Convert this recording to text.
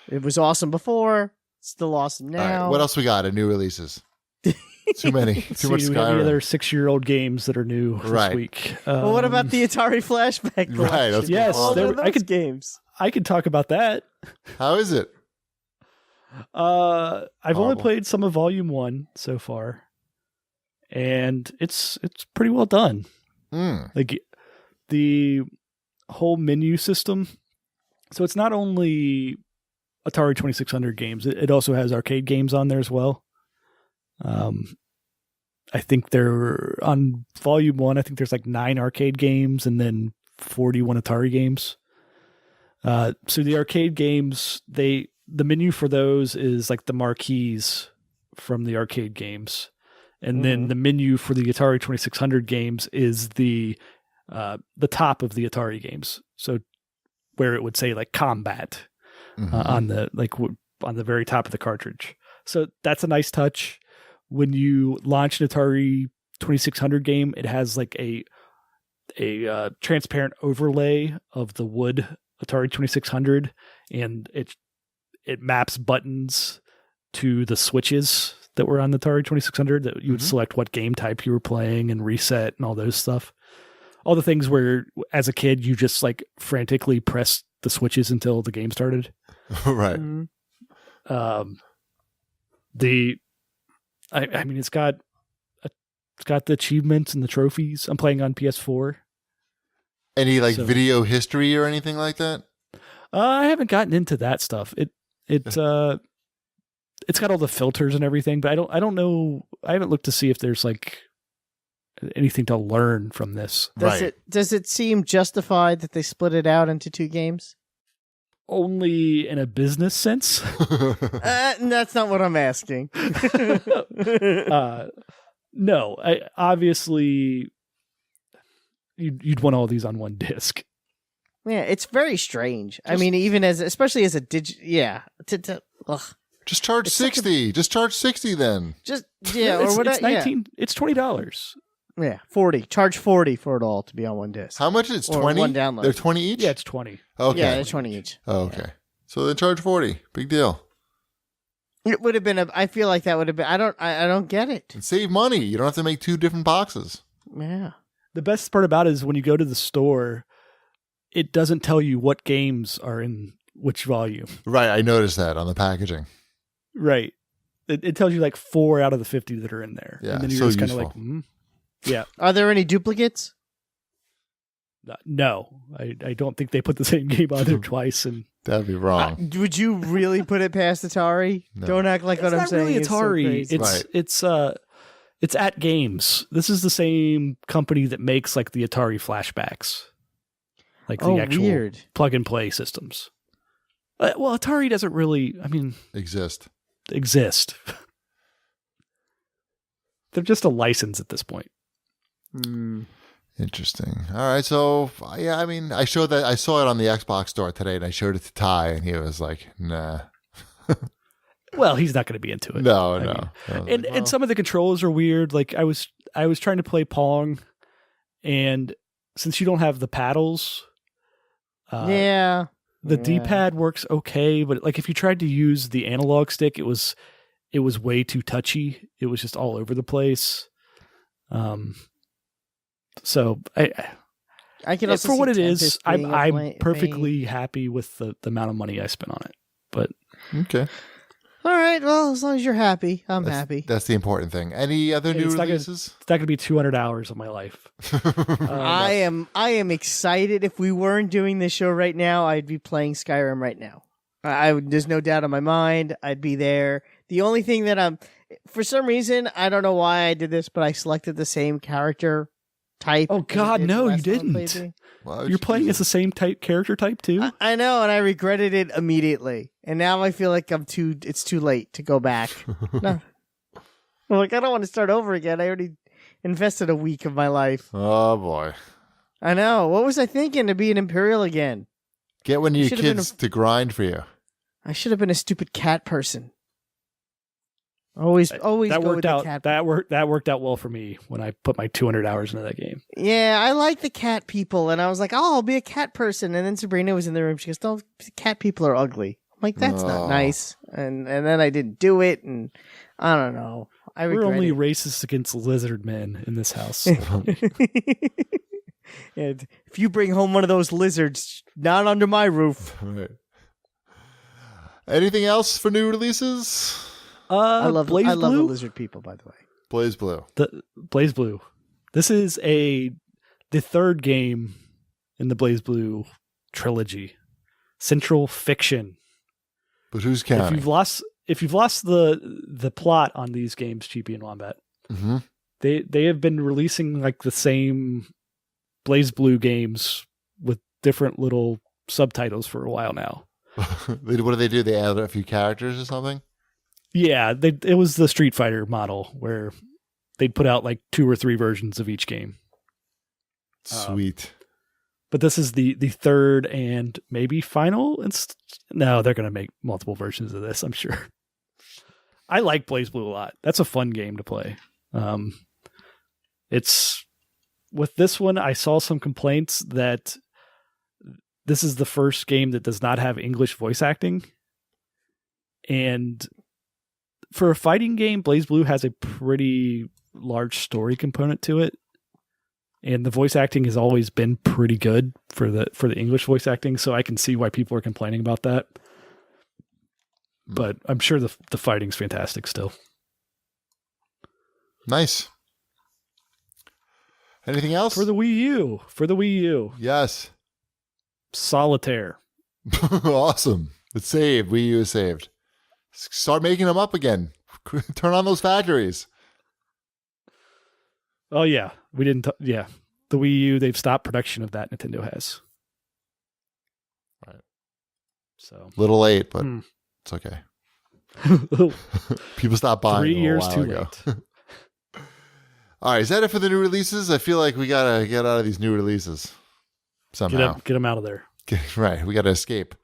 It was awesome before. Still awesome now. All right, what else we got? New releases. Too many. Too much We have Skyrim. the other 6-year-old games that are new this week. Well, what about the Atari Flashback collection? Right. That's Yes, All there- of those games. I could talk about that. How is it? I've only Horrible. played some of Volume 1 so far, and it's pretty well done. Like the whole menu system. So it's not only Atari 2600 games; it also has arcade games on there as well. I think they're on Volume 1. I think there's like 9 arcade games and then 41 Atari games. So the arcade games, the menu for those is like the marquees from the arcade games. And then the menu for the Atari 2600 games is the top of the Atari games. So where it would say like combat on the very top of the cartridge. So that's a nice touch. When you launch an Atari 2600 game, it has like a transparent overlay of the wood Atari 2600, and it maps buttons to the switches that were on the Atari 2600 that you would select what game type you were playing and reset and all those stuff. All the things where as a kid you just like frantically pressed the switches until the game started. Right. I mean, it's got the achievements and the trophies. I'm playing on PS4. Any video history or anything like that? I haven't gotten into that stuff. It's got all the filters and everything, but I don't know. I haven't looked to see if there's like anything to learn from this. Does it seem justified that they split it out into 2 games? Only in a business sense. That's not what I'm asking. No, obviously you'd want all these on one disc. Yeah, it's very strange. I mean, especially as a Just charge 60. Just charge 60 then. Or whatever. It's $20. Yeah, 40. Charge 40 for it all to be on one disc. How much is it? Or 20? one download. They're 20 each? Yeah, it's 20. Okay. Yeah, they're 20 each. Oh, okay. So then charge 40. Big deal. It would have been I feel like that would have been I don't get it. And save money. You don't have to make 2 different boxes. Yeah. The best part about it is when you go to the store, it doesn't tell you what games are in which volume. Right, I noticed that on the packaging. Right. It tells you like 4 out of the 50 that are in there. Yeah, and then you're so just kind of useful. like, yeah. Are there any duplicates? No, I don't think they put the same game on there twice. And That'd be wrong. Would you really put it past Atari? No. Don't act like what I'm saying. It's not really is so Atari. crazy. It's at Games. This is the same company that makes like the Atari Flashbacks, like the actual weird. plug and play systems. Well, Atari doesn't really, Exist. They're just a license at this point. Interesting. All right. So, yeah, I saw it on the Xbox store today, and I showed it to Ty, and he was like, nah. Well, he's not going to be into it. No. And some of the controls are weird. Like I was trying to play Pong, and since you don't have the paddles, the D-pad works okay, but like if you tried to use the analog stick, it was way too touchy. It was just all over the place. So I can also for what see it is, Tempest I'm being a perfectly happy with the amount of money I spent on it. But Okay. All right. Well, as long as you're happy, I'm happy. That's the important thing. Any other new releases? It's not going to be 200 hours of my life. I am excited. If we weren't doing this show right now, I'd be playing Skyrim right now. There's no doubt in my mind. I'd be there. The only thing that for some reason, I don't know why I did this, but I selected the same character type. Oh God, no, you didn't. You're playing as the same character type too? I know, and I regretted it immediately. And now I feel like it's too late to go back. No. I'm like, I don't want to start over again. I already invested a week of my life. Oh boy. I know. What was I thinking to be an Imperial again? Get one of your kids to grind for you. I should have been a stupid cat person. Always that go worked with out. the cat. That worked out well for me when I put my 200 hours into that game. Yeah, I like the cat people, and I was like, "Oh, I'll be a cat person." And then Sabrina was in the room. She goes, "No, cat people are ugly." I'm like, that's not nice. And then I didn't do it, and I don't know. We're only it. racist against lizard men in this house. And if you bring home one of those lizards, not under my roof. Right. Anything else for new releases? I love the BlazBlue? lizard people, by the way. BlazBlue. The BlazBlue. This is the third game in the BlazBlue trilogy. Central Fiction. But who's counting? If you've lost the plot on these games, Cheapy and Wombat, Mm-hmm. they have been releasing like the same BlazBlue games with different little subtitles for a while now. What do they do? They add a few characters or something? Yeah, it was the Street Fighter model where they'd put out like 2 or 3 versions of each game. Sweet. But this is the third and maybe final. No, they're going to make multiple versions of this, I'm sure. I like BlazBlue a lot. That's a fun game to play. It's with this one, I saw some complaints that this is the first game that does not have English voice acting. And for a fighting game, BlazBlue has a pretty large story component to it. And the voice acting has always been pretty good for the English voice acting, so I can see why people are complaining about that. But I'm sure the fighting's fantastic still. Nice. Anything else? For the Wii U. Yes. Solitaire. Awesome. It's saved. Wii U is saved. Start making them up again. Turn on those factories. Oh yeah, we didn't. The Wii U, they've stopped production of that. Nintendo has. Right. So Little late, but it's okay. People stopped buying 3 them years a while too ago. late. All right, is that it for the new releases? I feel like we gotta get out of these new releases somehow. Get them out of there. Right, we gotta escape.